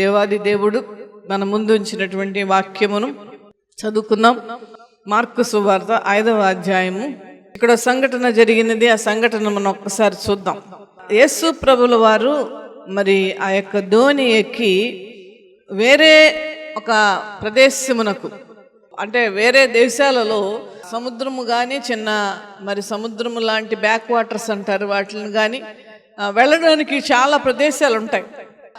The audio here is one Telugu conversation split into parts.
దేవాది దేవుడు మన ముందు ఉంచినటువంటి వాక్యమును చదువుకుందాం. మార్కు సువార్త 5వ అధ్యాయము. ఇక్కడ సంఘటన జరిగినది. ఆ సంఘటన మనం ఒక్కసారి చూద్దాం. యేసు ప్రభుల వారు మరి ఆ యొక్క దోణి ఎక్కి వేరే ఒక ప్రదేశమునకు, అంటే వేరే దేశాలలో సముద్రము కానీ చిన్న మరి సముద్రము లాంటి బ్యాక్ వాటర్స్ అంటారు వాటిని కానీ వెళ్ళడానికి చాలా ప్రదేశాలు ఉంటాయి.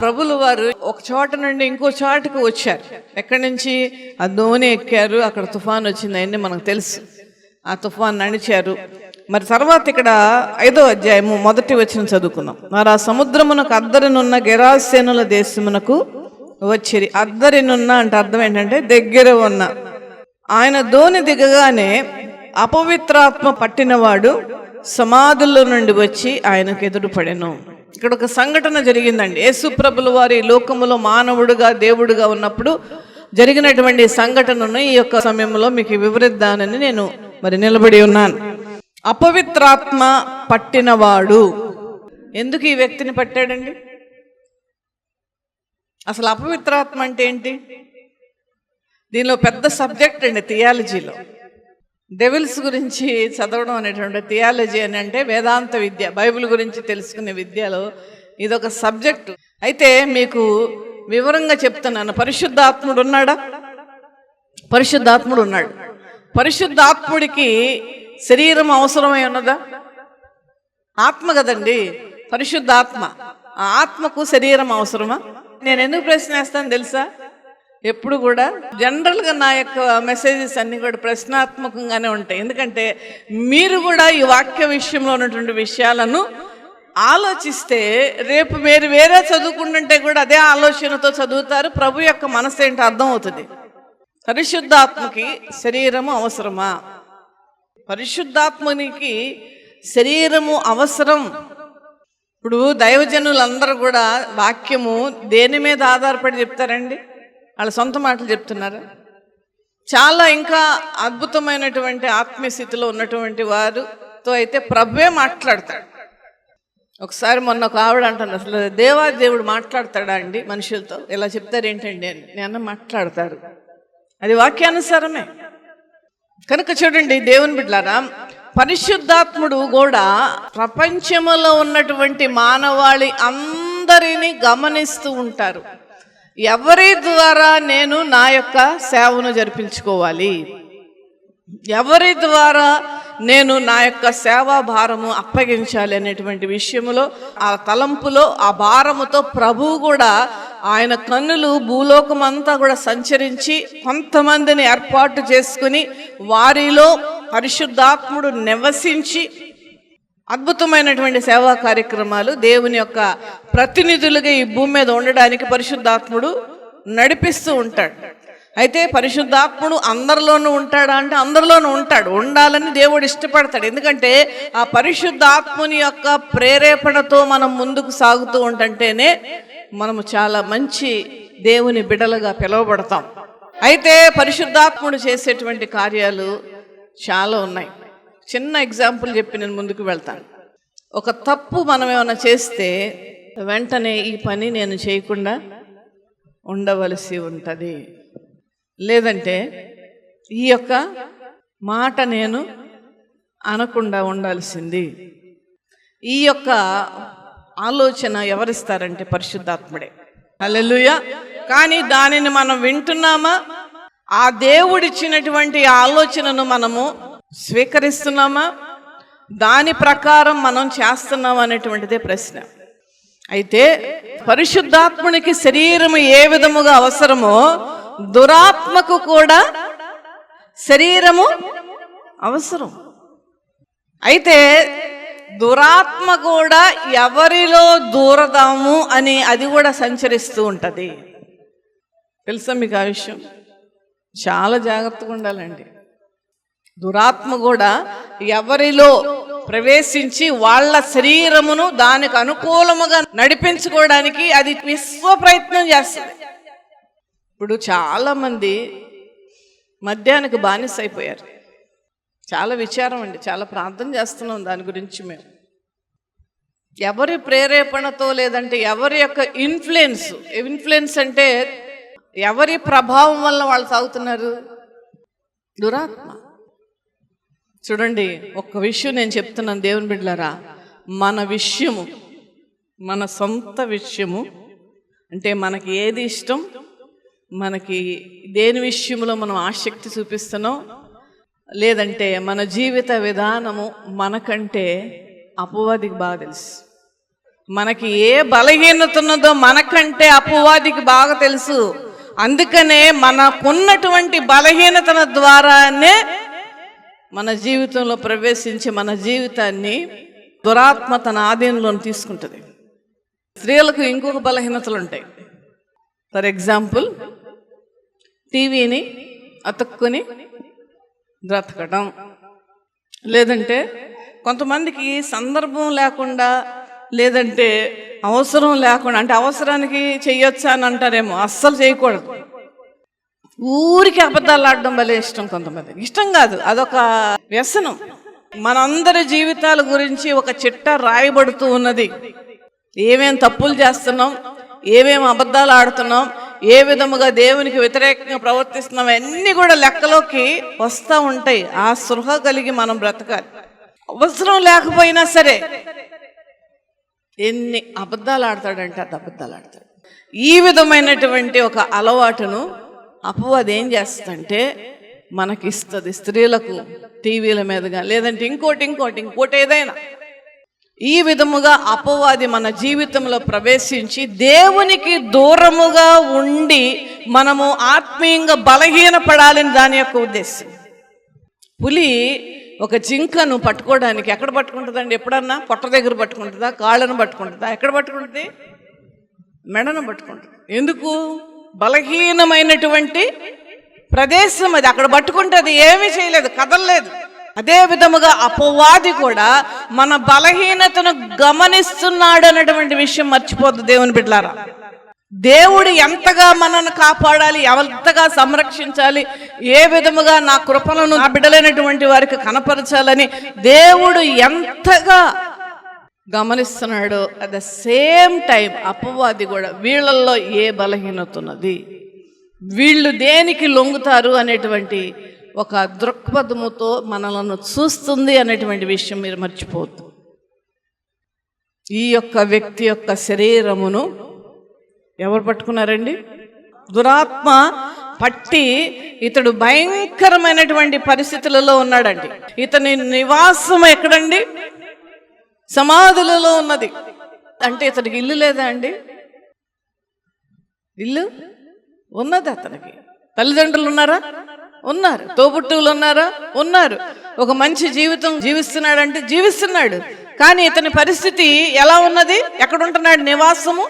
ప్రభులు వారు ఒక చోట నుండి ఇంకో చోటకు వచ్చారు. ఎక్కడి నుంచి? ఆ దోణి ఎక్కారు, అక్కడ తుఫాన్ వచ్చింది, అవన్నీ మనకు తెలుసు. ఆ తుఫాన్ నడిచారు. మరి తర్వాత ఇక్కడ 5వ అధ్యాయము 1వ వచనం చదువుకుందాం. మరి ఆ సముద్రమునకు అద్దరినున్న గెరాసేనుల దేశమునకు వచ్చిరి. అద్దరినున్న అంటే అర్థం ఏంటంటే దగ్గర ఉన్న. ఆయన దోణి దిగగానే అపవిత్రాత్మ పట్టినవాడు సమాధుల్లో నుండి వచ్చి ఆయనకు ఎదురుపడెను. ఇక్కడ ఒక సంఘటన జరిగిందండి. యేసు ప్రభుల వారి లోకములో మానవుడుగా దేవుడుగా ఉన్నప్పుడు జరిగినటువంటి సంఘటనను ఈ యొక్క సమయంలో మీకు వివరిద్దానని నేను మరి నిలబడి ఉన్నాను. అపవిత్రాత్మ పట్టినవాడు. ఎందుకు ఈ వ్యక్తిని పట్టాడండి? అసలు అపవిత్రాత్మ అంటే ఏంటి? దీనిలో పెద్ద సబ్జెక్ట్ అండి థియాలజీలో. డెవిల్స్ గురించి చదవడం అనేటువంటి థియాలజీ అని అంటే వేదాంత విద్య, బైబిల్ గురించి తెలుసుకునే విద్యలో ఇదొక సబ్జెక్టు. అయితే మీకు వివరంగా చెప్తున్నాను. పరిశుద్ధాత్ముడు ఉన్నాడా? పరిశుద్ధాత్ముడు ఉన్నాడు. పరిశుద్ధాత్ముడికి శరీరం అవసరమై ఉన్నదా? ఆత్మ కదండి పరిశుద్ధాత్మ. ఆ ఆత్మకు శరీరం అవసరమా? నేను ఎందుకు ప్రశ్న వేస్తాను తెలుసా? ఎప్పుడు కూడా జనరల్గా నా యొక్క మెసేజెస్ అన్నీ కూడా ప్రశ్నాత్మకంగానే ఉంటాయి. ఎందుకంటే మీరు కూడా ఈ వాక్య విషయంలో ఉన్నటువంటి విషయాలను ఆలోచిస్తే రేపు మీరు వేరే చదువుకుంటుంటే కూడా అదే ఆలోచనతో చదువుతారు. ప్రభు యొక్క మనసు ఏంటో అర్థం అవుతుంది. పరిశుద్ధాత్మకి శరీరము అవసరమా? పరిశుద్ధాత్మనికి శరీరము అవసరం. ఇప్పుడు దైవజనులందరూ కూడా వాక్యము దేని మీద ఆధారపడి చెప్తారండి? వాళ్ళ సొంత మాటలు చెప్తున్నారు. చాలా ఇంకా అద్భుతమైనటువంటి ఆత్మీయ స్థితిలో ఉన్నటువంటి వారితో అయితే ప్రభువే మాట్లాడతాడు. ఒకసారి మొన్న ఒక ఆవిడ అంటాను, అసలు దేవాదేవుడు మాట్లాడతాడా అండి మనుషులతో? ఇలా చెప్తారు ఏంటండి అని. నేను మాట్లాడతారు, అది వాక్యానుసారమే. కనుక చూడండి దేవుని బిడ్డలారా, పరిశుద్ధాత్ముడు కూడా ప్రపంచంలో ఉన్నటువంటి మానవాళి అందరినీ గమనిస్తూ ఉంటారు. ఎవరి ద్వారా నేను నా యొక్క సేవను జరిపించుకోవాలి, ఎవరి ద్వారా నేను నా యొక్క సేవా భారము అప్పగించాలి అనేటువంటి విషయంలో, ఆ తలంపులో, ఆ భారముతో ప్రభువు కూడా ఆయన కన్నులు భూలోకం అంతా కూడా సంచరించి కొంతమందిని ఏర్పాటు చేసుకుని వారిలో పరిశుద్ధాత్ముడు నివసించి అద్భుతమైనటువంటి సేవా కార్యక్రమాలు దేవుని యొక్క ప్రతినిధులుగా ఈ భూమి మీద ఉండడానికి పరిశుద్ధాత్ముడు నడిపిస్తూ ఉంటాడు. అయితే పరిశుద్ధాత్ముడు అందరిలోనూ ఉంటాడా అంటే అందరిలోనూ ఉంటాడు. ఉండాలని దేవుడు ఇష్టపడతాడు. ఎందుకంటే ఆ పరిశుద్ధాత్ముని యొక్క ప్రేరేపణతో మనం ముందుకు సాగుతూ ఉంటేనే మనము చాలా మంచి దేవుని బిడలుగా పిలువబడతాం. అయితే పరిశుద్ధాత్ముడు చేసేటువంటి కార్యాలు చాలా ఉన్నాయి. చిన్న ఎగ్జాంపుల్ చెప్పి నేను ముందుకు వెళ్తాను. ఒక తప్పు మనం ఏమైనా చేస్తే వెంటనే ఈ పని నేను చేయకుండా ఉండవలసి ఉంటుంది, లేదంటే ఈ యొక్క మాట నేను అనకుండా ఉండాల్సింది. ఈ యొక్క ఆలోచన ఎవరిస్తారంటే పరిశుద్ధాత్ముడే. హల్లెలూయా. కానీ దానిని మనం వింటున్నామా? ఆ దేవుడిచ్చినటువంటి ఆలోచనను మనము స్వీకరిస్తున్నామా? దాని ప్రకారం మనం చేస్తున్నామా అనేటువంటిదే ప్రశ్న. అయితే పరిశుద్ధాత్మునికి శరీరము ఏ విధముగా అవసరమో దురాత్మకు కూడా శరీరము అవసరం. అయితే దురాత్మ కూడా ఎవరిలో దూరదాము అని అది కూడా సంచరిస్తూ ఉంటుంది. తెలుసా మీకు ఆ విషయం? చాలా జాగ్రత్తగా ఉండాలండి. దురాత్మ కూడా ఎవరిలో ప్రవేశించి వాళ్ళ శరీరమును దానికి అనుకూలముగా నడిపించుకోవడానికి అది విశ్వ ప్రయత్నం చేస్తుంది. ఇప్పుడు చాలా మంది మద్యానికి బానిస అయిపోయారు. చాలా విచారం అండి. చాలా ప్రార్థన చేస్తున్నాం దాని గురించి. మేము ఎవరి ప్రేరేపణతో, లేదంటే ఎవరి యొక్క ఇన్ఫ్లుయెన్స్ అంటే ఎవరి ప్రభావం వల్ల వాళ్ళు సాగుతున్నారు? దురాత్మ. చూడండి, ఒక్క విషయం నేను చెప్తున్నాను దేవుని బిడ్డలారా, మన సొంత విషయము అంటే మనకి ఏది ఇష్టం, మనకి దేని విషయంలో మనం ఆసక్తి చూపిస్తున్నాం, లేదంటే మన జీవిత విధానము మనకంటే అపవాదికి బాగా తెలుసు. మనకి ఏ బలహీనత ఉన్నదో మనకంటే అపవాదికి బాగా తెలుసు. అందుకనే మనకున్నటువంటి బలహీనతల ద్వారానే మన జీవితంలో ప్రవేశించి మన జీవితాన్ని దురాత్మ తన ఆధీనంలో తీసుకుంటుంది. స్త్రీలకు ఇంకొక బలహీనతలు ఉంటాయి. ఫర్ ఎగ్జాంపుల్, టీవీని అతుక్కుని బ్రతకడం, లేదంటే కొంతమందికి సందర్భం లేకుండా, లేదంటే అవసరం లేకుండా, అంటే అవసరానికి చెయ్యొచ్చా అని అంటారేమో, అస్సలు చేయకూడదు. ఊరికి అబద్ధాలు ఆడడం భలే ఇష్టం. కొంతమందికి ఇష్టం కాదు, అదొక వ్యసనం. మనందరి జీవితాల గురించి ఒక చిట్టా రాయబడుతూ ఉన్నది. ఏమేం తప్పులు చేస్తున్నాం, ఏమేమి అబద్ధాలు ఆడుతున్నాం, ఏ విధముగా దేవునికి వ్యతిరేకంగా ప్రవర్తిస్తున్నాం, అన్నీ కూడా లెక్కలోకి వస్తూ ఉంటాయి. ఆ స్పృహ కలిగి మనం బ్రతకాలి. అవసరం లేకపోయినా సరే ఎన్ని అబద్ధాలు ఆడతాడంటే అది అబద్ధాలు ఆడతాడు. ఈ విధమైనటువంటి ఒక అలవాటును అపవాది ఏం చేస్తుందంటే మనకిస్తుంది. స్త్రీలకు టీవీల మీదుగా, లేదంటే ఇంకోటి ఏదైనా. ఈ విధముగా అపవాది మన జీవితంలో ప్రవేశించి దేవునికి దూరముగా ఉండి మనము ఆత్మీయంగా బలహీనపడాలని దాని యొక్క ఉద్దేశం. పులి ఒక జింకను పట్టుకోవడానికి ఎక్కడ పట్టుకుంటుందండి? ఎప్పుడన్నా పొట్ట దగ్గర పట్టుకుంటుందా, కాళ్ళను పట్టుకుంటుందా? ఎక్కడ పట్టుకుంటుంది? మెడను పట్టుకుంటుంది. ఎందుకు? బలహీనమైనటువంటి ప్రదేశం అది. అక్కడ పట్టుకుంటే అది ఏమీ చేయలేదు, కదలలేదు. అదే విధముగా అపవాది కూడా మన బలహీనతను గమనిస్తున్నాడు అన్నటువంటి విషయం మర్చిపోద్దు దేవుని బిడ్డలారా. దేవుడు ఎంతగా మనల్ని కాపాడాలి, ఎంతగా సంరక్షించాలి, ఏ విధముగా నా కృపలను నా బిడ్డలైనటువంటి వారికి కనపరచాలని దేవుడు ఎంతగా గమనిస్తున్నాడు. అట్ ద సేమ్ టైం అపవాది కూడా వీళ్ళల్లో ఏ బలహీనత ఉన్నది, వీళ్ళు దేనికి లొంగుతారు అనేటువంటి ఒక దృక్పథముతో మనలను చూస్తుంది అనేటువంటి విషయం మీరు మర్చిపోవద్దు. ఈ యొక్క వ్యక్తి యొక్క శరీరమును ఎవరు పట్టుకున్నారండి? దురాత్మ పట్టి ఇతడు భయంకరమైనటువంటి పరిస్థితులలో ఉన్నాడండి. ఇతని నివాసం ఎక్కడండి? సమాధులలో ఉన్నది. అంటే ఇతనికి ఇల్లు లేదా అండి? ఇల్లు ఉన్నది అతనికి. తల్లిదండ్రులు ఉన్నారా? ఉన్నారు. తోబుట్టువులు ఉన్నారా? ఉన్నారు. ఒక మంచి జీవితం జీవిస్తున్నాడంటే జీవిస్తున్నాడు. కానీ ఇతని పరిస్థితి ఎలా ఉన్నది? ఎక్కడుంటున్నాడు? నివాసము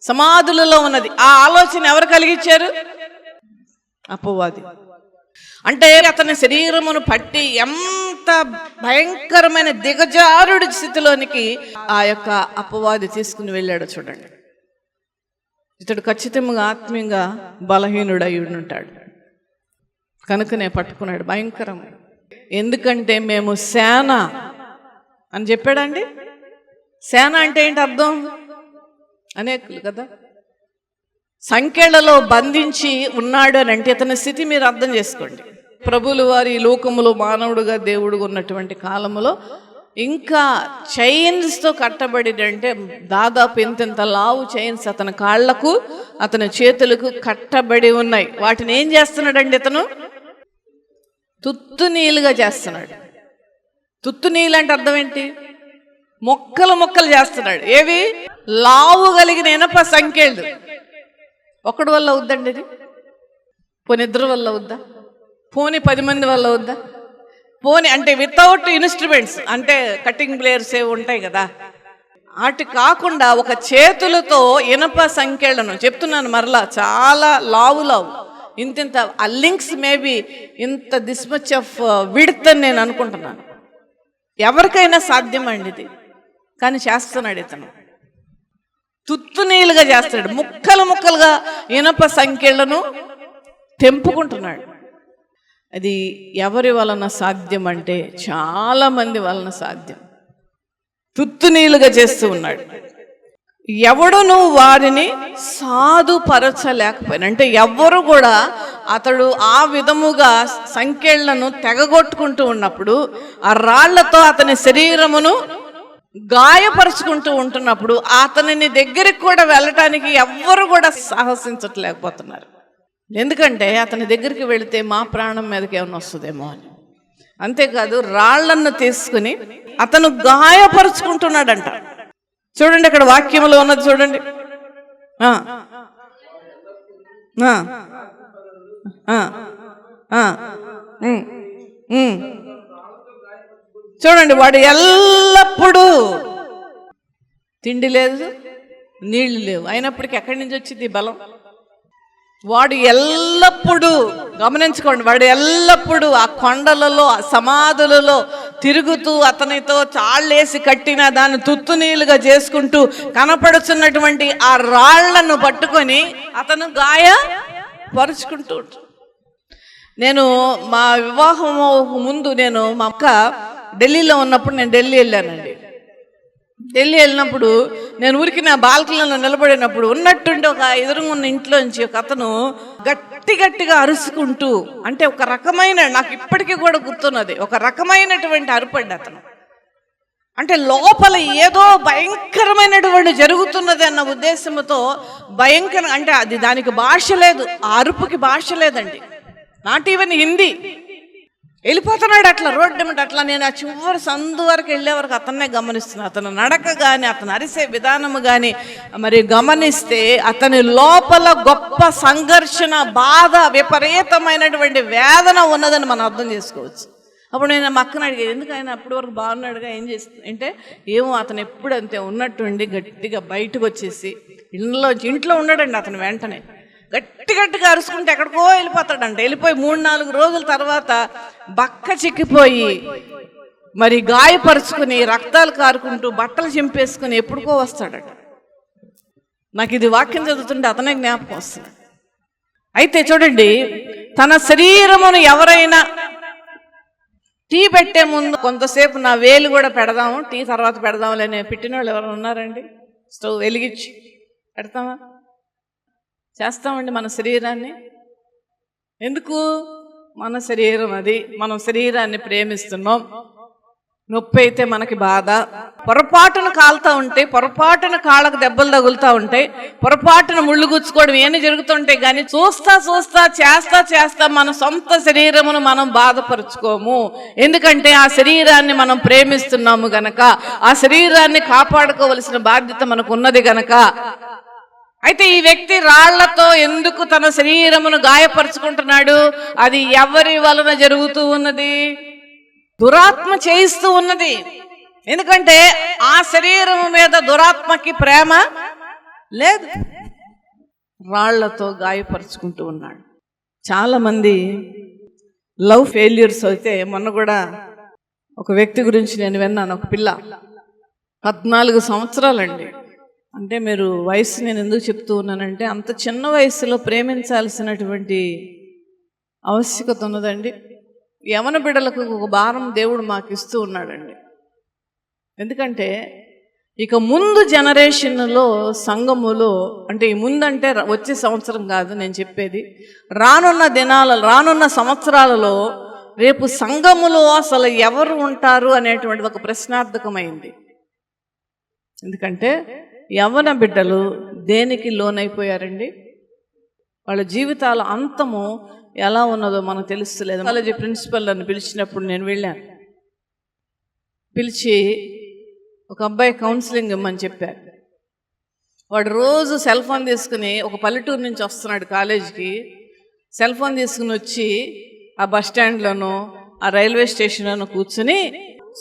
సమాధులలో ఉన్నది. ఆ ఆలోచన ఎవరు కలిగించారు? అపవాది. అంటే అతని శరీరమును పట్టి ఎంత భయంకరమైన దిగజారుడి స్థితిలోనికి ఆ యొక్క అపవాది తీసుకుని వెళ్ళాడు. చూడండి, ఇతడు ఖచ్చితంగా ఆత్మీయంగా బలహీనుడై ఉంటాడు. కనుకనే పట్టుకున్నాడు. భయంకరం. ఎందుకంటే మేము సేన అని చెప్పాడండి. సేన అంటే ఏంటి అర్థం? అనేకులు కదా. సంఖ్యలలో బంధించి ఉన్నాడు అని అంటే ఇతని స్థితి మీరు అర్థం చేసుకోండి. ప్రభులు వారి లోకములో మానవుడుగా దేవుడుగా ఉన్నటువంటి కాలంలో ఇంకా చైన్స్తో కట్టబడి, అంటే దాదాపు ఇంత లావు చైన్స్ అతని కాళ్లకు అతని చేతులకు కట్టబడి ఉన్నాయి. వాటిని ఏం చేస్తున్నాడండి? ఇతను తుత్తునీలుగా చేస్తున్నాడు. తుత్తునీలు అంటే అర్థం ఏంటి? మొక్కలు చేస్తున్నాడు. ఏవి? లావు కలిగిన ఇనప సంఖ్యలు. ఒకటి వల్ల అవుద్దండి ఇది? పోనీ ఇద్దరు వల్ల అవుద్దా? పోనీ 10 మంది వల్ల అవుద్దా? పోనీ అంటే వితౌట్ ఇన్స్ట్రుమెంట్స్, అంటే కటింగ్ ప్లేయర్స్ ఏవి ఉంటాయి కదా, అటు కాకుండా ఒక చేతులతో ఇనప సంఖ్యలను చెప్తున్నాను మరలా, చాలా లావు ఇంత ఆ లింక్స్ మేబీ ఇంత దిస్ మచ్ ఆఫ్ విడ్త్ అని నేను అనుకుంటున్నాను. ఎవరికైనా సాధ్యమండి ఇది, కానీ చేస్తున్నాడు ఇతను. తుత్తునీలుగా చేస్తాడు. ముక్కలుగా ఇనప సంఖ్యలను తెంపుకుంటున్నాడు. అది ఎవరి వలన సాధ్యం అంటే చాలా మంది వలన సాధ్యం. తుత్తునీలుగా చేస్తూ ఉన్నాడు. ఎవడును వారిని సాధుపరచలేకపోయిన, అంటే ఎవ్వరు కూడా అతడు ఆ విధముగా సంకెళ్లను తెగగొట్టుకుంటూ ఉన్నప్పుడు, ఆ రాళ్లతో అతని శరీరమును గాయపరుచుకుంటూ ఉంటున్నప్పుడు అతనిని దగ్గరికి కూడా వెళ్ళటానికి ఎవ్వరు కూడా సాహసించట్లేకపోతున్నారు. ఎందుకంటే అతని దగ్గరికి వెళితే మా ప్రాణం మీదకి ఏమైనా వస్తుందేమో అని. అంతేకాదు రాళ్లను తీసుకుని అతను గాయపరుచుకుంటున్నాడంట. చూడండి అక్కడ వాక్యంలో ఉన్నది చూడండి. చూడండి, వాడు ఎల్లప్పుడూ తిండి లేదు, నీళ్లు లేవు, అయినప్పటికీ ఎక్కడి నుంచి వచ్చింది బలం? వాడు ఎల్లప్పుడూ, గమనించుకోండి, వాడు ఎల్లప్పుడూ ఆ కొండలలో ఆ సమాధులలో తిరుగుతూ అతనితో చాళ్ళేసి కట్టిన దాన్ని తుత్తునీలుగా చేసుకుంటూ కనపడుతున్నటువంటి ఆ రాళ్లను పట్టుకొని అతను గాయపరుచుకుంటూ. నేను మా వివాహం ముందు మా అక్క ఢిల్లీలో ఉన్నప్పుడు నేను ఢిల్లీ వెళ్ళానండి. ఢిల్లీ వెళ్ళినప్పుడు నేను ఊరికి నా బాల్కనీలో నిలబడినప్పుడు ఉన్నట్టుండి ఒక ఎదురుగున్న ఇంట్లోంచి ఒక అతను గట్టిగా అరుచుకుంటూ, అంటే ఒక రకమైన, నాకు ఇప్పటికీ కూడా గుర్తున్నది, ఒక రకమైనటువంటి అరుపండి అతను. అంటే లోపల ఏదో భయంకరమైనటువంటి జరుగుతున్నది అన్న ఉద్దేశంతో భయంకర, అంటే అది దానికి భాష లేదు, ఆ అరుపుకి భాష లేదండి, నాట్ ఈవెన్ హిందీ. వెళ్ళిపోతున్నాడు అట్లా రోడ్డు మీద. అట్లా నేను ఆ చివరి సందు వరకు వెళ్ళే వరకు అతన్నే గమనిస్తున్నాను. అతను నడక కానీ అతను అరిసే విధానము కానీ మరి గమనిస్తే అతని లోపల గొప్ప సంఘర్షణ, బాధ, విపరీతమైనటువంటి వేదన ఉన్నదని మనం అర్థం చేసుకోవచ్చు. అప్పుడు నేను మా అక్కని అడిగాను, ఎందుకు ఆయన అప్పటి వరకు బాగున్నాడుగా, ఏం చేస్తుంది అంటే, ఏమో అతను ఎప్పుడు అంతే ఉన్నట్టుండి గట్టిగా బయటకు వచ్చేసి ఇంట్లో ఉన్నాడండి. అతను వెంటనే గట్టిగా అరుచుకుంటే ఎక్కడికో వెళ్ళిపోతాడంట. వెళ్ళిపోయి 3-4 రోజుల తర్వాత బక్క చిక్కిపోయి మరి గాయపరుచుకుని రక్తాలు కారుకుంటూ బట్టలు చింపేసుకుని ఎప్పుడుకో వస్తాడట. నాకు ఇది వాక్యం చదువుతుంటే అతనే జ్ఞాపకం వస్తుంది. అయితే చూడండి, తన శరీరమును ఎవరైనా టీ పెట్టే ముందు కొంతసేపు నా వేలు కూడా పెడదాము, టీ తర్వాత పెడదాములే పెట్టిన వాళ్ళు ఎవరైనా ఉన్నారండి? స్టవ్ వెలిగించి పెడతామా? చేస్తామండి మన శరీరాన్ని. ఎందుకు? మన శరీరం అది, మనం శరీరాన్ని ప్రేమిస్తున్నాం. నొప్పి అయితే మనకి బాధ, పొరపాటున కాలుతూ ఉంటాయి, పొరపాటున కాళ్ళకు దెబ్బలు తగులుతూ ఉంటాయి, పొరపాటున ముళ్ళు గుచ్చుకోవడం ఏమి జరుగుతుంటాయి. కానీ చేస్తా మన సొంత శరీరమును మనం బాధపరుచుకోము. ఎందుకంటే ఆ శరీరాన్ని మనం ప్రేమిస్తున్నాము గనక, ఆ శరీరాన్ని కాపాడుకోవలసిన బాధ్యత మనకు ఉన్నది గనక. అయితే ఈ వ్యక్తి రాళ్లతో ఎందుకు తన శరీరమును గాయపరుచుకుంటున్నాడు? అది ఎవరి వలన జరుగుతూ ఉన్నది? దురాత్మ చేయిస్తూ ఉన్నది. ఎందుకంటే ఆ శరీరం మీద దురాత్మకి ప్రేమ లేదు, రాళ్లతో గాయపరుచుకుంటూ ఉన్నాడు. చాలా మంది లవ్ ఫెయిల్యూర్స్ అయితే, మొన్న కూడా ఒక వ్యక్తి గురించి నేను విన్నాను. ఒక పిల్ల 14 సంవత్సరాలండి. అంటే మీరు వయసు నేను ఎందుకు చెప్తూ ఉన్నానంటే, అంత చిన్న వయసులో ప్రేమించాల్సినటువంటి ఆవశ్యకత ఉన్నదండి. యవన బిడ్డలకు ఒక భారం దేవుడు మాకు ఇస్తూ ఉన్నాడండి. ఎందుకంటే ఇక ముందు జనరేషన్లో సంఘములో, అంటే ఈ ముందంటే వచ్చే సంవత్సరం కాదు నేను చెప్పేది, రానున్న సంవత్సరాలలో రేపు సంఘములో అసలు ఎవరు ఉంటారు అనేటువంటి ఒక ప్రశ్నార్థకమైంది. ఎందుకంటే యవ్వన బిడ్డలు దేనికి లోనైపోయారండి? వాళ్ళ జీవితాల అంతము ఎలా ఉన్నదో మనకు తెలుస్తలేదు. కాలేజీ ప్రిన్సిపల్ నన్ను పిలిచినప్పుడు నేను వెళ్ళాను. పిలిచి ఒక అబ్బాయి కౌన్సిలింగ్ ఇమ్మని చెప్పారు. వాడు రోజు సెల్ ఫోన్ తీసుకుని ఒక పల్లెటూరు నుంచి వస్తున్నాడు కాలేజీకి. సెల్ ఫోన్ తీసుకుని వచ్చి ఆ బస్ స్టాండ్లోనో ఆ రైల్వే స్టేషన్లోనో కూర్చుని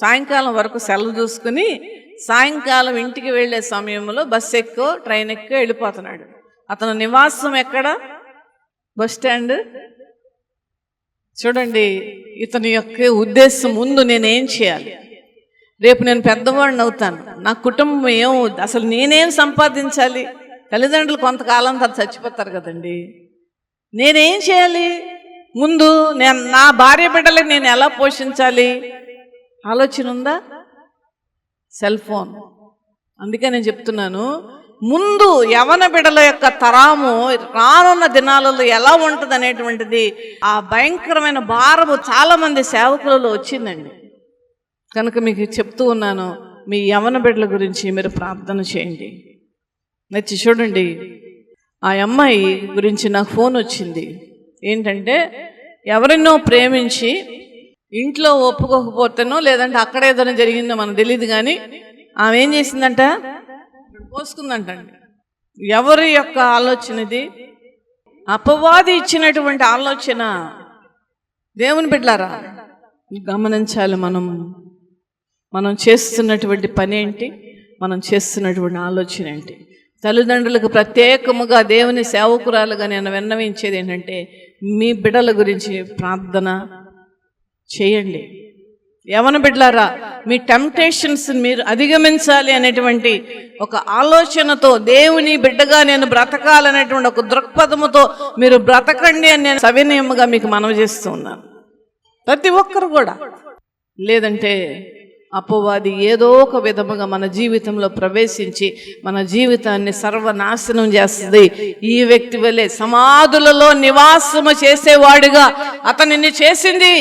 సాయంకాలం వరకు సెలవు చూసుకుని సాయంకాలం ఇంటికి వెళ్ళే సమయంలో బస్ ఎక్కో ట్రైన్ ఎక్కో వెళ్ళిపోతున్నాడు. అతను నివాసం ఎక్కడ? Bus stand. చూడండి, ఇతని యొక్క ఉద్దేశం ముందు నేనేం చేయాలి, రేపు నేను పెద్దవాడిని అవుతాను, నా కుటుంబం ఏమవుద్ది, అసలు నేనేం సంపాదించాలి, తల్లిదండ్రులు కొంతకాలం తర్వాత చచ్చిపోతారు కదండి, నేనేం చేయాలి, ముందు నా భార్య బిడ్డలకు నేను ఎలా పోషించాలి ఆలోచన ఉందా? Cell phone. అందుకే నేను చెప్తున్నాను, ముందు యవన బిడ్డల యొక్క తరాము రానున్న దినాలలో ఎలా ఉంటుంది అనేటువంటిది ఆ భయంకరమైన భారము చాలా మంది సేవకులలో వచ్చిందండి. కనుక మీకు చెప్తూ ఉన్నాను, మీ యవన బిడ్డల గురించి మీరు ప్రార్థన చేయండి. నచ్చి చూడండి, ఆ అమ్మాయి గురించి నాకు ఫోన్ వచ్చింది. ఏంటంటే, ఎవరినో ప్రేమించి ఇంట్లో ఒప్పుకోకపోతేనో లేదంటే అక్కడ ఏదైనా జరిగిందో మనకు తెలియదు, కానీ ఆమె ఏం చేసిందంట, పోసుకుందంటండి. ఎవరి యొక్క ఆలోచన ఇది? అపవాది ఇచ్చినటువంటి ఆలోచన. దేవుని బిడ్డలారా గమనించాలి, మనం చేస్తున్నటువంటి పని ఏంటి, మనం చేస్తున్నటువంటి ఆలోచన ఏంటి. తల్లిదండ్రులకు ప్రత్యేకముగా దేవుని సేవకురాలుగా నేను విన్నవించేది ఏంటంటే, మీ బిడ్డల గురించి ప్రార్థన చేయండి. యవన బిడ్డలారా, మీ టెంప్టేషన్స్ మీరు అధిగమించాలి అనేటువంటి ఒక ఆలోచనతో, దేవుని బిడ్డగా నేను బ్రతకాలనేటువంటి ఒక దృక్పథముతో మీరు బ్రతకండి అని నేను సవినయముగా మీకు మనవి చేస్తూ ఉన్నాను. ప్రతి ఒక్కరు కూడా. లేదంటే అపవాది ఏదో ఒక విధముగా మన జీవితంలో ప్రవేశించి మన జీవితాన్ని సర్వనాశనం చేస్తుంది. ఈ వ్యక్తి వలె సమాధులలో నివాసము చేసేవాడుగా అతనిని చేసింది.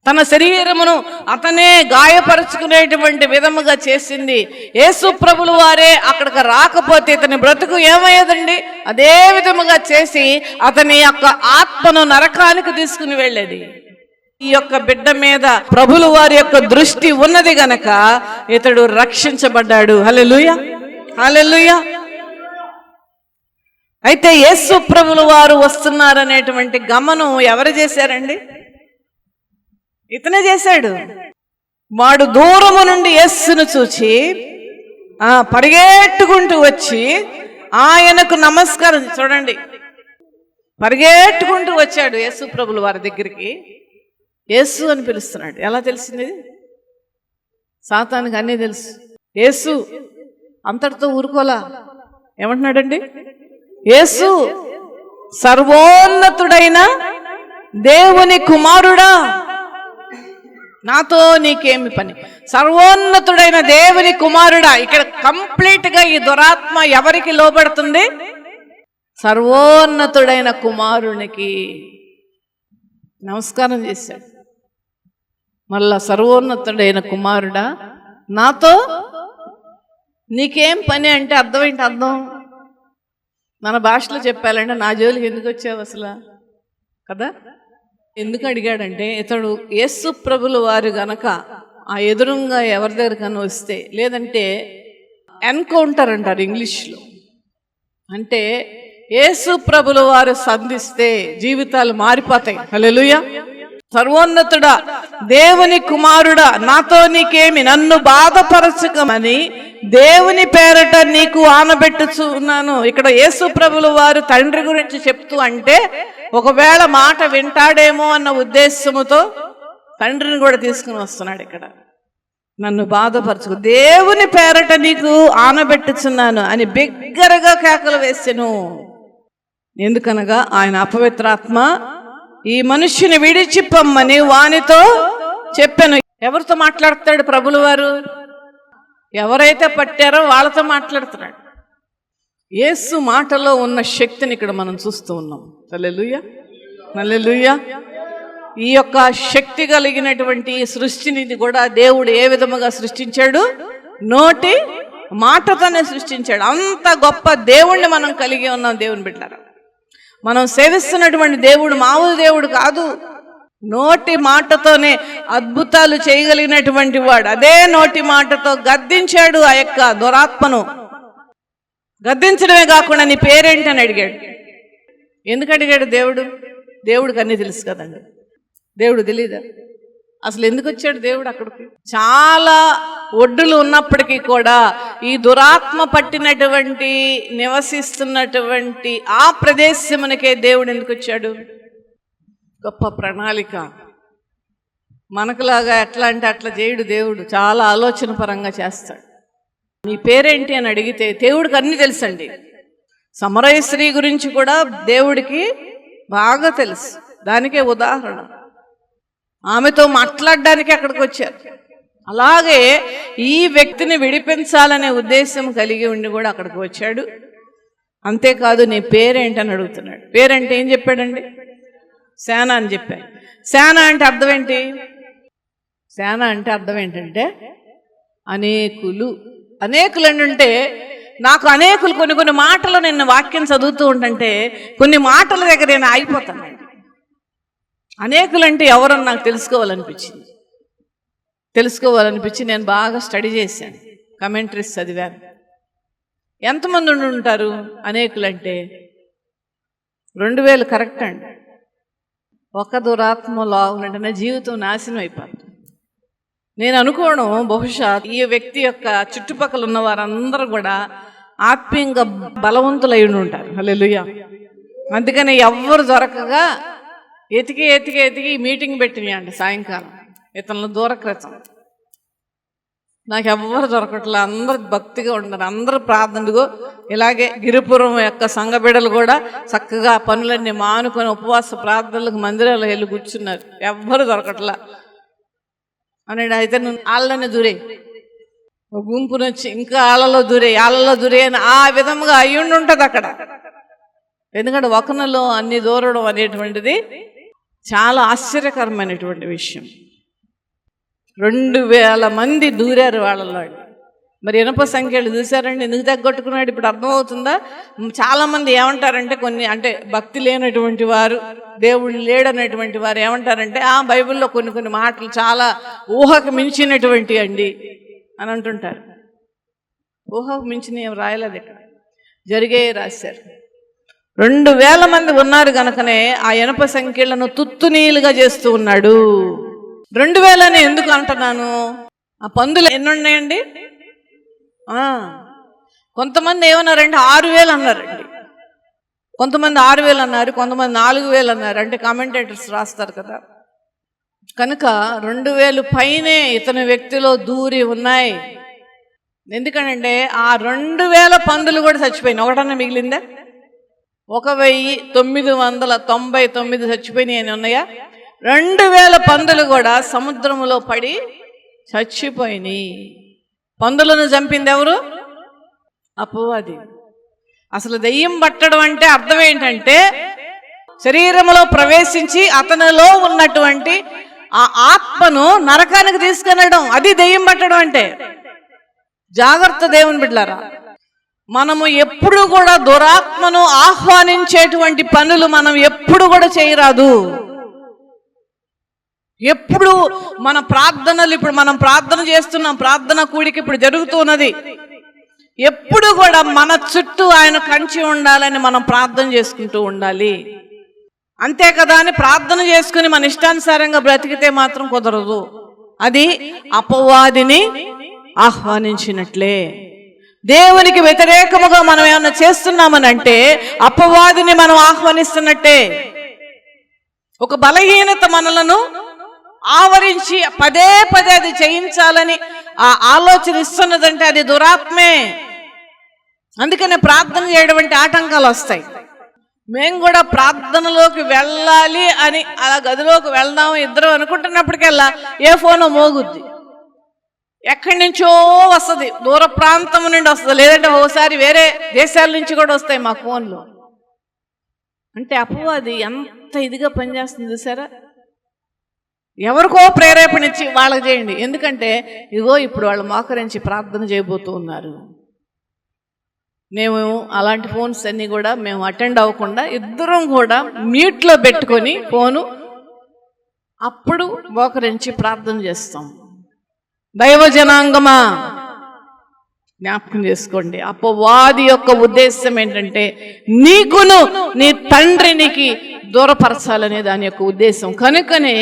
తన శరీరమును అతనే గాయపరుచుకునేటువంటి విధముగా చేసింది. యేసు ప్రభులు వారే అక్కడికి రాకపోతే ఇతని బ్రతుకు ఏమయ్యేదండి? అదే విధముగా చేసి అతని యొక్క ఆత్మను నరకానికి తీసుకుని వెళ్ళేది. ఈ యొక్క బిడ్డ మీద ప్రభులు వారి యొక్క దృష్టి ఉన్నది గనక ఇతడు రక్షించబడ్డాడు. హల్లెలూయా, హల్లెలూయా. అయితే యేసు ప్రభులు వారు వస్తున్నారనేటువంటి గమనం ఎవరు చేశారండి? ఇతనే చేశాడు. వాడు దూరము నుండి యేసును చూచి పరిగెట్టుకుంటూ వచ్చి ఆయనకు నమస్కారం. చూడండి, పరిగెట్టుకుంటూ వచ్చాడు యేసు ప్రభులు వారి దగ్గరికి. యేసు అని పిలుస్తున్నాడు. ఎలా తెలిసింది? సాతానికి అన్నీ తెలుసు. యేసు అంతటితో ఊరుకోలా. ఏమంటున్నాడండి? యేసు సర్వోన్నతుడైన దేవుని కుమారుడా, నాతో నీకేమి పని? సర్వోన్నతుడైన దేవుని కుమారుడా. ఇక్కడ కంప్లీట్ గా ఈ దురాత్మ ఎవరికి లోబడుతుంది? సర్వోన్నతుడైన కుమారునికి నమస్కారం చేశాడు. మళ్ళా సర్వోన్నతుడైన కుమారుడా, నాతో నీకేం పని అంటే అర్థం ఏంటి? అర్థం మన భాషలో చెప్పాలంటే, నా జోలికి ఎందుకు వచ్చావు అసలు కదా? ఎందుకు అడిగాడంటే, ఇతడు యేసు ప్రభులు వారు గనక ఆ ఎదురుగా ఎవరి దగ్గరకన్నా వస్తే, లేదంటే ఎన్కౌంటర్ అంటారు ఇంగ్లీష్లో, అంటే యేసు ప్రభులు వారు సంధిస్తే జీవితాలు మారిపోతాయి. హల్లెలూయా. సర్వోన్నతుడా, దేవుని కుమారుడా, నాతో నీకేమి? నన్ను బాధపరచకమని దేవుని పేరట నీకు ఆనబెట్టుచున్నాను. ఇక్కడ యేసు ప్రభులు వారు తండ్రి గురించి చెప్తూ అంటే, ఒకవేళ మాట వింటాడేమో అన్న ఉద్దేశముతో తండ్రిని కూడా తీసుకుని వస్తున్నాడు. ఇక్కడ నన్ను బాధపరచుకు, దేవుని పేరట నీకు ఆనబెట్టుచున్నాను అని బిగ్గరగా కేకలు వేసెను. ఎందుకనగా ఆయన అపవిత్రాత్మ ఈ మనుష్యుని విడిచిపమ్మని వానితో చెప్పాను. ఎవరితో మాట్లాడతాడు ప్రభులు వారు? ఎవరైతే పట్టారో వాళ్ళతో మాట్లాడుతున్నాడు. యేసు మాటలో ఉన్న శక్తిని ఇక్కడ మనం చూస్తూ ఉన్నాం. హల్లెలూయా, హల్లెలూయా. ఈ యొక్క శక్తి కలిగినటువంటి సృష్టిని కూడా దేవుడు ఏ విధముగా సృష్టించాడు? నోటి మాటతోనే సృష్టించాడు. అంత గొప్ప దేవుణ్ణి మనం కలిగి ఉన్నాం. దేవుని బిడ్డలారా, మనం సేవిస్తున్నటువంటి దేవుడు మామూలు దేవుడు కాదు. నోటి మాటతోనే అద్భుతాలు చేయగలిగినటువంటి వాడు. అదే నోటి మాటతో గద్దించాడు ఆ యొక్క దురాత్మను. గద్దించడమే కాకుండా నీ పేరేంటి అని అడిగాడు. ఎందుకు అడిగాడు? దేవుడికి అన్నీ తెలుసు కదండి. దేవుడు తెలీదా? అసలు ఎందుకు వచ్చాడు దేవుడు అక్కడికి? చాలా ఒడ్డులు ఉన్నప్పటికీ కూడా ఈ దురాత్మ పట్టినటువంటి నివసిస్తున్నటువంటి ఆ ప్రదేశమునకే దేవుడు ఎందుకు వచ్చాడు? గొప్ప ప్రణాళిక. మనకులాగా ఎట్లా అంటే అట్లా చేయడు దేవుడు. చాలా ఆలోచన పరంగా చేస్తాడు. నీ పేరేంటి అని అడిగితే దేవుడికి అన్నీ తెలుసండి. సమరయ స్త్రీ గురించి కూడా దేవుడికి బాగా తెలుసు. దానికే ఉదాహరణ. ఆమెతో మాట్లాడడానికి అక్కడికి వచ్చారు. అలాగే ఈ వ్యక్తిని విడిపించాలనే ఉద్దేశం కలిగి ఉండి కూడా అక్కడికి వచ్చాడు. అంతేకాదు, నీ పేరేంటని అడుగుతున్నాడు. పేరంటే ఏం చెప్పాడండి? సేన అని చెప్పాడు. సేన అంటే అర్థం ఏంటి? సేన అంటే అర్థం ఏంటంటే అనేకులు. అనేకులు అంటే నాకు అనేకులు కొన్ని మాటలు నిన్న వాక్యం చదువుతూ ఉంటుంటే కొన్ని మాటల దగ్గర నేను ఆగిపోతానండి. అనేకులు అంటే ఎవరని నాకు తెలుసుకోవాలనిపించి నేను బాగా స్టడీ చేశాను, కమెంటరీస్ చదివాను. ఎంతమంది ఉంటారు అనేకులంటే? 2000 కరెక్ట్ అండి. ఒక దురాత్మలో ఉన్నట్టు జీవితం నాశనం అయిపోతుంది. నేను అనుకోవడం, బహుశా ఈ వ్యక్తి యొక్క చుట్టుపక్కల ఉన్న వారందరూ కూడా ఆత్మీయంగా బలవంతులై ఉంటారు. హల్లెలూయా. అందుకని ఎవ్వరు దొరకగా ఎతికి మీటింగ్ పెట్టినాయండి సాయంకాలం. ఇతను దూరకృతం నాకు ఎవ్వరు దొరకట్లే, అందరు భక్తిగా ఉంటారు, అందరూ ప్రార్థనగా. ఇలాగే గిరిపురం యొక్క సంఘ బిడ్డలు కూడా చక్కగా పనులన్నీ మానుకొని ఉపవాస ప్రార్థనలకు మందిరాలు వెళ్ళి కూర్చున్నారు. ఎవ్వరు దొరకట్లా అన్నాడు. అయితే నువ్వు ఆళ్ళని దూరే, ఒక గుంపు నుంచి ఇంకా ఆళ్ళలో దూరే అని ఆ విధముగా అయ్యుండి ఉంటుంది అక్కడ. ఎందుకంటే ఒకరిలో అన్ని దూరడం అనేటువంటిది చాలా ఆశ్చర్యకరమైనటువంటి విషయం. 2000 మంది దూరారు వాళ్ళలో. మరి ఇనప సంఖ్యలు చూసారండి, ఎందుకు తగ్గొట్టుకున్నాడు ఇప్పుడు అర్థమవుతుందా? చాలామంది ఏమంటారంటే, అంటే భక్తి లేనటువంటి వారు, దేవుడు లేడనేటువంటి వారు ఏమంటారంటే, బైబిల్లో కొన్ని మాటలు చాలా ఊహకు మించినటువంటి అండి అని అంటుంటారు. ఊహకు మించిన ఏం రాయలేదు, ఇక్కడ జరిగే రాశారు. 2000 మంది ఉన్నారు కనుకనే ఆ ఇనప సంఖ్యలను తుత్తునీలుగా చేస్తూ ఉన్నాడు. 2000 అని ఎందుకు అంటున్నాను? ఆ పందులు ఎన్ని ఉన్నాయండి? కొంతమంది ఏమన్నారంటే 6000 అన్నారండి, కొంతమంది 6000 అన్నారు, కొంతమంది 4000 అన్నారు. అంటే కామెంటేటర్స్ రాస్తారు కదా. కనుక 2000 పైనే ఇతని వ్యక్తిలో దూరి ఉన్నాయి. ఎందుకంటే ఆ 2000 పందులు కూడా చచ్చిపోయినాయి. ఒకటన్నా మిగిలిందా? 1999 చచ్చిపోయినాయి అని ఉన్నాయా? 2000 పందులు కూడా సముద్రములో పడి చచ్చిపోయినాయి. పందులను చంపింది ఎవరు? అపవాది. అసలు దెయ్యం పట్టడం అంటే అర్థం ఏంటంటే శరీరంలో ప్రవేశించి అతనిలో ఉన్నటువంటి ఆ ఆత్మను నరకానికి తీసుకెళ్ళడం. అది దెయ్యం పట్టడం అంటే. జాగ్రత్త దేవుని బిడ్డలారా, మనము ఎప్పుడు కూడా దురాత్మను ఆహ్వానించేటువంటి పనులు మనం ఎప్పుడు కూడా చేయరాదు. ఎప్పుడు మన ప్రార్థనలు, ఇప్పుడు మనం ప్రార్థన చేస్తున్నాం, ప్రార్థన కూడికి ఇప్పుడు జరుగుతున్నది. ఎప్పుడు కూడా మన చుట్టూ ఆయన కంచి ఉండాలని మనం ప్రార్థన చేసుకుంటూ ఉండాలి. అంతే కదా అని ప్రార్థన చేసుకుని మన ఇష్టానుసారంగా బ్రతికితే మాత్రం కుదరదు. అది అపవాదిని ఆహ్వానించినట్లే. దేవునికి వ్యతిరేకముగా మనం ఏమన్నా చేస్తున్నామని అంటే అపవాదిని మనం ఆహ్వానిస్తున్నట్టే. ఒక బలహీనత మనలను ఆవరించి పదే అది చేయించాలని ఆ ఆలోచన ఇస్తున్నదంటే అది దురాత్మే. అందుకనే ప్రార్థన చేయడం అంటే ఆటంకాలు వస్తాయి. మేము కూడా ప్రార్థనలోకి వెళ్ళాలి అని అలా గదిలోకి వెళ్దాం ఇద్దరు అనుకుంటున్నప్పటికెల్లా ఏ ఫోనో మోగుద్ది, ఎక్కడి నుంచో వస్తుంది, దూర ప్రాంతం నుండి వస్తుంది, లేదంటే ఓసారి వేరే దేశాల నుంచి కూడా వస్తాయి మా ఫోన్లో. అంటే అపవాది ఎంత ఇదిగా పనిచేస్తుంది చూసారా? ఎవరికో ప్రేరేపణ ఇచ్చి వాళ్ళకి చేయండి, ఎందుకంటే ఇదిగో ఇప్పుడు వాళ్ళు మోకరించి ప్రార్థన చేయబోతూ ఉన్నారు. మేము అలాంటి ఫోన్స్ అన్నీ కూడా మేము అటెండ్ అవ్వకుండా ఇద్దరం కూడా మ్యూట్లో పెట్టుకొని ఫోను అప్పుడు మోకరించి ప్రార్థన చేస్తాం. దైవ జనాంగమా, జ్ఞాపకం చేసుకోండి, అపవాది యొక్క ఉద్దేశం ఏంటంటే నీకును నీ తండ్రికి దూరపరచాలనే దాని యొక్క ఉద్దేశం. కనుకనే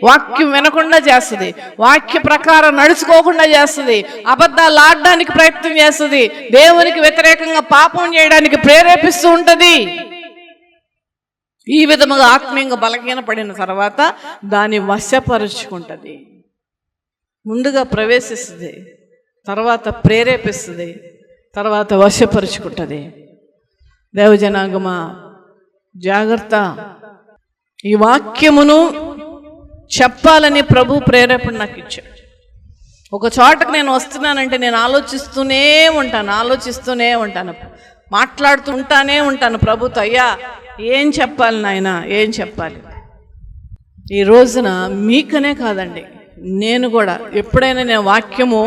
వాక్యం వినకుండా చేస్తుంది, వాక్య ప్రకారం నడుచుకోకుండా చేస్తుంది, అబద్ధాలు ఆడడానికి ప్రయత్నం చేస్తుంది, దేవునికి వ్యతిరేకంగా పాపం చేయడానికి ప్రేరేపిస్తూ ఉంటుంది. ఈ విధముగా ఆత్మీయంగా బలహీనపడిన తర్వాత దాన్ని వశపరుచుకుంటుంది. ముందుగా ప్రవేశిస్తుంది, తర్వాత ప్రేరేపిస్తుంది, తర్వాత వశపరుచుకుంటుంది. దేవజనాంగమా జాగ్రత్త. ఈ వాక్యమును చెప్పాలని ప్రభు ప్రేరేపణ నాకు ఇచ్చాడు. ఒక చోటకు నేను వస్తున్నానంటే నేను ఆలోచిస్తూనే ఉంటాను, మాట్లాడుతూ ఉంటాను ప్రభుతో, అయ్యా ఏం చెప్పాలి నాయనా, ఏం చెప్పాలి. ఈ రోజున మీకనే కాదండి, నేను కూడా ఎప్పుడైనా నేను వాక్యము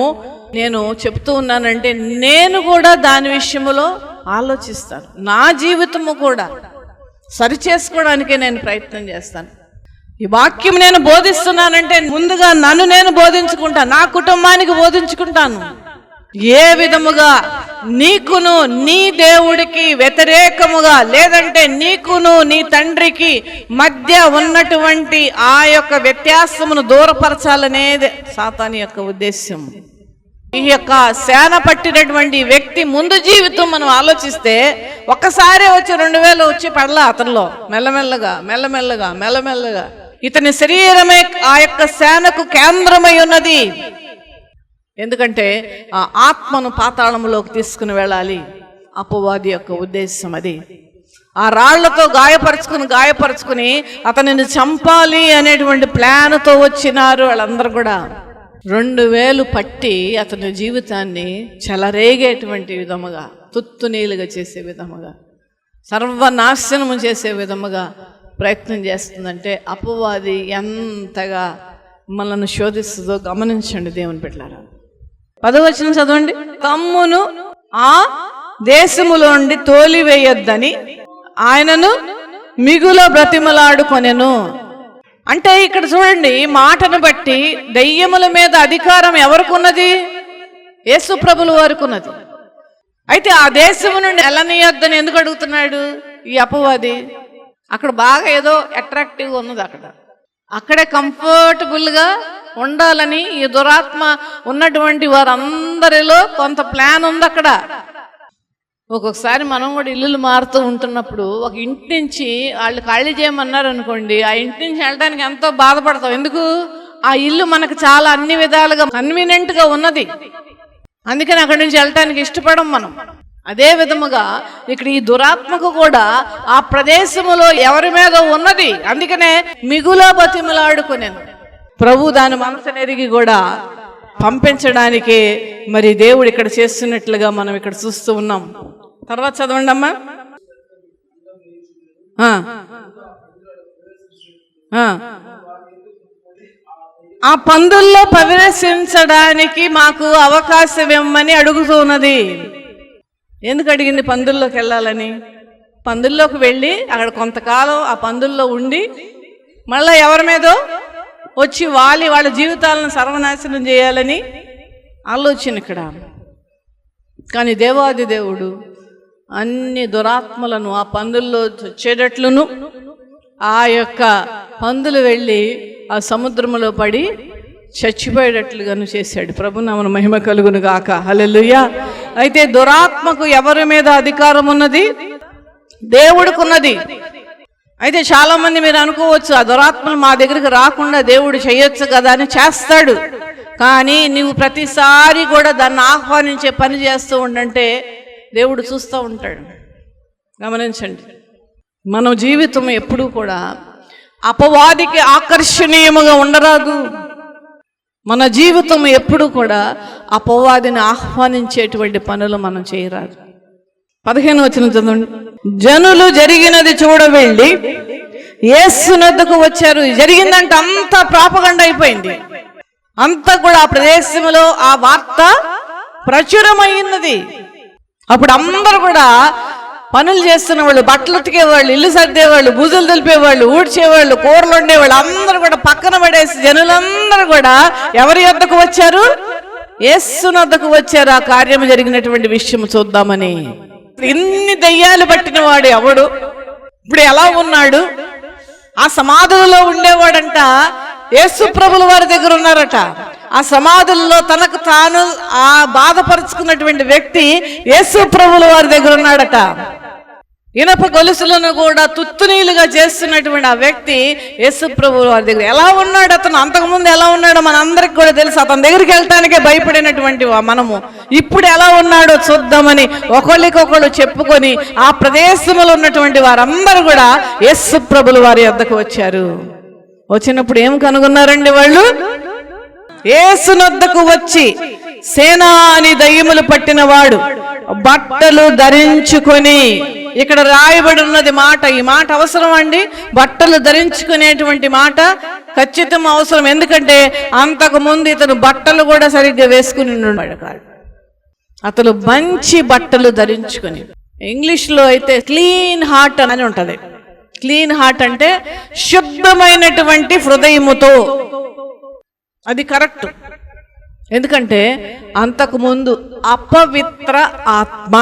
నేను చెప్తూ ఉన్నానంటే నేను కూడా దాని విషయంలో ఆలోచిస్తాను. నా జీవితము కూడా సరిచేసుకోవడానికే నేను ప్రయత్నం చేస్తాను. ఈ వాక్యం నేను బోధిస్తున్నానంటే ముందుగా నన్ను నేను బోధించుకుంటాను, నా కుటుంబానికి బోధించుకుంటాను. ఏ విధముగా నీకును నీ దేవుడికి వ్యతిరేకముగా, లేదంటే నీకును నీ తండ్రికి మధ్య ఉన్నటువంటి ఆ యొక్క వ్యత్యాసమును దూరపరచాలనేది సాతాను యొక్క ఉద్దేశం. ఈ యొక్క సేన పట్టినటువంటి వ్యక్తి ముందు జీవితం మనం ఆలోచిస్తే ఒక్కసారి వచ్చి 2000 వచ్చి పడలా అతనిలో, మెల్లమెల్లగా ఇతని శరీరమే ఆ యొక్క సేనకు కేంద్రమై ఉన్నది. ఎందుకంటే ఆ ఆత్మను పాతాళంలోకి తీసుకుని వెళ్ళాలి, అపవాది యొక్క ఉద్దేశం అది. ఆ రాళ్లతో గాయపరుచుకుని అతనిని చంపాలి అనేటువంటి ప్లాన్తో వచ్చినారు వాళ్ళందరూ కూడా. 2000 పట్టి అతని జీవితాన్ని చెలరేగేటువంటి విధముగా, తుత్తునీలుగా చేసే విధముగా, సర్వనాశనము చేసే విధముగా ప్రయత్నం చేస్తుందంటే అపవాది ఎంతగా మనల్ని శోధిస్తుందో గమనించండి దేవుని బిడ్డలారా. 10వ వచనం చదవండి. తమ్మును ఆ దేశములోండి తోలివేయొద్దని ఆయనను మిగుల బ్రతిమలాడుకొనెను. అంటే ఇక్కడ చూడండి, మాటను బట్టి దెయ్యముల మీద అధికారం ఎవరికి ఉన్నది? యేసు ప్రభుల వారికి ఉన్నది. అయితే ఆ దేశము నుండి వెళ్ళనీయొద్దని ఎందుకు అడుగుతున్నాడు ఈ అపవాది? అక్కడ బాగా ఏదో అట్రాక్టివ్గా ఉన్నది, అక్కడే కంఫర్టబుల్గా ఉండాలని ఈ దురాత్మ ఉన్నటువంటి వారందరిలో కొంత ప్లాన్ ఉంది అక్కడ. ఒక్కొక్కసారి మనం కూడా ఇల్లులు మారుతూ ఉంటున్నప్పుడు ఒక ఇంటి నుంచి వాళ్ళు ఖాళీ చేయమన్నారు అనుకోండి, ఆ ఇంటి నుంచి వెళ్ళడానికి ఎంతో బాధపడతాం. ఎందుకు? ఆ ఇల్లు మనకు చాలా అన్ని విధాలుగా కన్వీనియంట్గా ఉన్నది, అందుకని అక్కడి నుంచి వెళ్ళటానికి ఇష్టపడం మనం. అదే విధముగా ఇక్కడ ఈ దురాత్మకు కూడా ఆ ప్రదేశములో ఎవరి మీద ఉన్నది, అందుకనే మిగుల బతిమలాడుకునేను. ప్రభు దాని మనసును ఎరిగి కూడా పంపించడానికి మరి దేవుడు ఇక్కడ చేస్తున్నట్లుగా మనం ఇక్కడ చూస్తూ ఉన్నాం. తర్వాత చదవండి అమ్మా. ఆ పందుల్లో ప్రవేశించడానికి మాకు అవకాశం ఇవ్వమని అడుగుతూ ఉన్నది. ఎందుకు అడిగింది పందుల్లోకి వెళ్ళాలని? పందుల్లోకి వెళ్ళి అక్కడ కొంతకాలం ఆ పందుల్లో ఉండి మళ్ళీ ఎవరి మీదో వచ్చి వాళ్ళ జీవితాలను సర్వనాశనం చేయాలని ఆలోచన ఇక్కడ. కానీ దేవాది దేవుడు అన్ని దురాత్మలను ఆ పందుల్లో వచ్చేటట్లును, ఆ యొక్క పందులు వెళ్ళి ఆ సముద్రంలో పడి చచ్చిపోయేటట్లుగాను చేశాడు. ప్రభునామమున మహిమ కలుగును గాక. హల్లెలూయా. అయితే దురాత్మకు ఎవరి మీద అధికారం ఉన్నది? దేవుడికి ఉన్నది. అయితే చాలా మంది మీరు అనుకోవచ్చు, ఆ దురాత్మలు మా దగ్గరికి రాకుండా దేవుడు చేయొచ్చు కదా అని. చేస్తాడు, కానీ నువ్వు ప్రతిసారి కూడా దాన్ని ఆహ్వానించే పని చేస్తూ ఉండంటే దేవుడు చూస్తూ ఉంటాడు. గమనించండి, మన జీవితం ఎప్పుడూ కూడా అపవాదికి ఆకర్షణీయముగా ఉండరాదు. మన జీవితం ఎప్పుడు కూడా అపవాదిని ఆహ్వానించేటువంటి పనులు మనం చేయరాదు. 15వ వచనం చదవండి. జనులు జరిగినది చూడవెళ్ళి యేసునొద్దకు వచ్చారు. జరిగిందంటే అంతా ప్రాపగండ అయిపోయింది, అంతా కూడా ఆ ప్రదేశంలో ఆ వార్త ప్రచురమైనది. అప్పుడు అందరూ కూడా పనులు చేస్తున్న వాళ్ళు, బట్టలు ఉతికేవాళ్ళు, ఇల్లు సర్దేవాళ్ళు, బూజులు దులిపేవాళ్ళు, ఊడ్చేవాళ్ళు, కూరలు వండేవాళ్ళు అందరూ కూడా పక్కన పడేసి జనులందరూ కూడా ఎవరి వద్దకు వచ్చారు? యేసునొద్దకు వచ్చారు. ఆ కార్యము జరిగినటువంటి విషయం చూద్దామని. ఇన్ని దయ్యాలు పట్టిన వాడు ఎవడు? ఇప్పుడు ఎలా ఉన్నాడు? ఆ సమాధులలో ఉండేవాడంట యేసు ప్రభుల వారి దగ్గర ఉన్నారట. ఆ సమాధుల్లో తనకు తాను ఆ బాధపరుచుకున్నటువంటి వ్యక్తి యేసు ప్రభుల వారి దగ్గర ఉన్నాడట. ఇనప గొలుసులను కూడా తుత్తునీలుగా చేస్తున్నటువంటి ఆ వ్యక్తి యేసు ప్రభుల వారి దగ్గర ఎలా ఉన్నాడు? అతను అంతకుముందు ఎలా ఉన్నాడో మనందరికి కూడా తెలుసు. అతని దగ్గరికి వెళ్ళటానికే భయపడినటువంటి మనము ఇప్పుడు ఎలా ఉన్నాడో చూద్దామని ఒకళ్ళకొకళ్ళు చెప్పుకొని ఆ ప్రదేశంలో ఉన్నటువంటి వారందరూ కూడా యేసు ప్రభుల వారి వద్దకు వచ్చారు. వచ్చినప్పుడు ఏం కనుగొన్నారండి వాళ్ళు? యేసునొద్దకు వచ్చి సేనాని దయ్యములు పట్టినవాడు బట్టలు ధరించుకొని, ఇక్కడ రాయబడి ఉన్నది మాట. ఈ మాట అవసరం అండి. బట్టలు ధరించుకునేటువంటి మాట ఖచ్చితం అవసరం. ఎందుకంటే అంతకు ముందు ఇతను బట్టలు కూడా సరిగ్గా వేసుకుని ఉన్నాడు కాదు. అతను మంచి బట్టలు ధరించుకొని, ఇంగ్లీష్లో అయితే క్లీన్ హార్ట్ అని ఉంటది. క్లీన్ హార్ట్ అంటే శుద్ధమైనటువంటి హృదయముతో, అది కరెక్ట్. ఎందుకంటే అంతకు ముందు అపవిత్ర ఆత్మ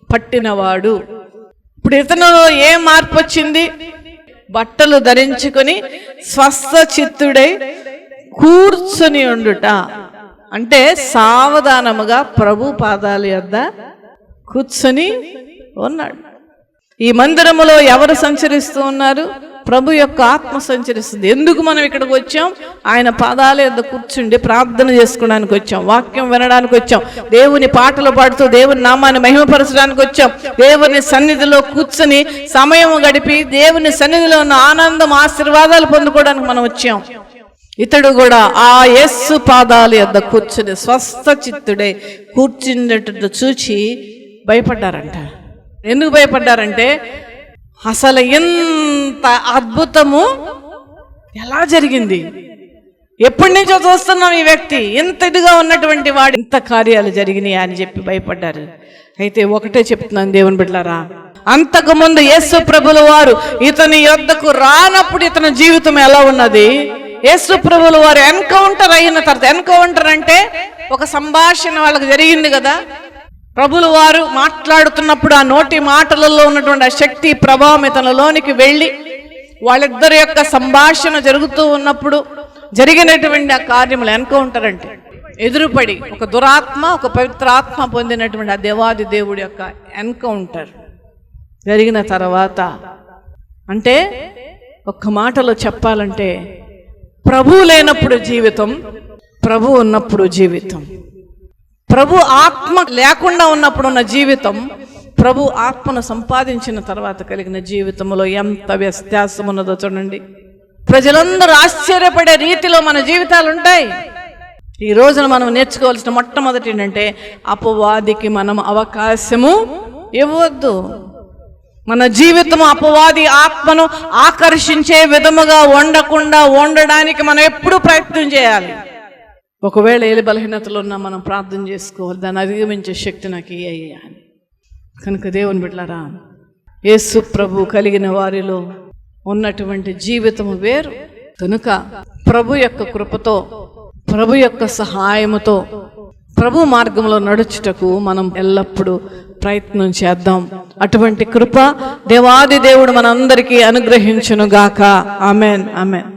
పట్టినవాడు. ఇప్పుడు ఇతనులో ఏ మార్పు వచ్చింది? బట్టలు ధరించుకొని స్వస్థ చిత్తుడై కూర్చొని ఉండుట అంటే సావధానముగా ప్రభు పాదాల యొద్ద కూర్చొని ఉన్నాడు. ఈ మందిరములో ఎవరు సంచరిస్తూ ఉన్నారు? ప్రభు యొక్క ఆత్మ సంచరిస్తుంది. ఎందుకు మనం ఇక్కడికి వచ్చాం? ఆయన పాదాల యొద్ద కూర్చుండి ప్రార్థన చేసుకోవడానికి వచ్చాం, వాక్యం వినడానికి వచ్చాం, దేవుని పాటలు పాడుతూ దేవుని నామాన్ని మహిమపరచడానికి వచ్చాం, దేవుని సన్నిధిలో కూర్చొని సమయం గడిపి దేవుని సన్నిధిలో ఉన్న ఆనందం ఆశీర్వాదాలు పొందుకోవడానికి మనం వచ్చాం. ఇతడు కూడా ఆ యేసు పాదాల యొద్ద కూర్చుని స్వస్థ చిత్తుడై కూర్చున్నట్టు చూచి భయపడ్డారంట. ఎందుకు భయపడ్డారంటే అసలు ఎంత అద్భుతము ఎలా జరిగింది, ఎప్పటి నుంచో చూస్తున్నాం ఈ వ్యక్తి, ఇంత ఇదిగా ఉన్నటువంటి వాడు ఇంత కార్యాలు జరిగినాయి అని చెప్పి భయపడ్డారు. అయితే ఒకటే చెప్తున్నాను దేవుని బిడ్డలారా, అంతకు ముందు యేసు ప్రభుల వారు ఇతని యొద్దకు రానప్పుడు ఇతని జీవితం ఎలా ఉన్నది? యేసు ప్రభుల వారు ఎన్కౌంటర్ అయిన తర్వాత, ఎన్కౌంటర్ అంటే ఒక సంభాషణ వాళ్ళకి జరిగింది కదా, ప్రభుల వారు మాట్లాడుతున్నప్పుడు ఆ నోటి మాటలలో ఉన్నటువంటి ఆ శక్తి ప్రభావం ఇతనిలోనికి వెళ్ళి వాళ్ళిద్దరి యొక్క సంభాషణ జరుగుతూ ఉన్నప్పుడు జరిగినటువంటి ఆ కార్యములు ఎన్కౌంటర్ అంటే ఎదురుపడి ఒక దురాత్మ ఒక పవిత్రాత్మ పొందినటువంటి ఆ దేవాది దేవుడి యొక్క ఎన్కౌంటర్ జరిగిన తర్వాత, అంటే ఒక్క మాటలో చెప్పాలంటే ప్రభు లేనప్పుడు జీవితం, ప్రభు ఉన్నప్పుడు జీవితం. ప్రభు ఆత్మ లేకుండా ఉన్నప్పుడు ఉన్న జీవితం, ప్రభు ఆత్మను సంపాదించిన తర్వాత కలిగిన జీవితంలో ఎంత వ్యత్యాసం ఉన్నదో చూడండి. ప్రజలందరూ ఆశ్చర్యపడే రీతిలో మన జీవితాలు ఉంటాయి. ఈ రోజున మనం నేర్చుకోవాల్సిన మొట్టమొదటి ఏంటంటే అపవాదికి మనం అవకాశము ఇవ్వద్దు. మన జీవితం అపవాది ఆత్మను ఆకర్షించే విధముగా ఉండడానికి మనం ఎప్పుడూ ప్రయత్నం చేయాలి. ఒకవేళ ఏ బలహీనతలు ఉన్నా మనం ప్రార్థన చేసుకోవాలి, దాన్ని అధిగమించే శక్తి నాకు అయ్యా అని. కనుక దేవుని బిడ్డలారా, యేసు ప్రభు కలిగిన వారిలో ఉన్నటువంటి జీవితము వేరు. కనుక ప్రభు యొక్క కృపతో, ప్రభు యొక్క సహాయముతో ప్రభు మార్గంలో నడుచుటకు మనం ఎల్లప్పుడూ ప్రయత్నం చేద్దాం. అటువంటి కృప దేవాది దేవుడు మనందరికీ అనుగ్రహించును గాక. Amen, amen.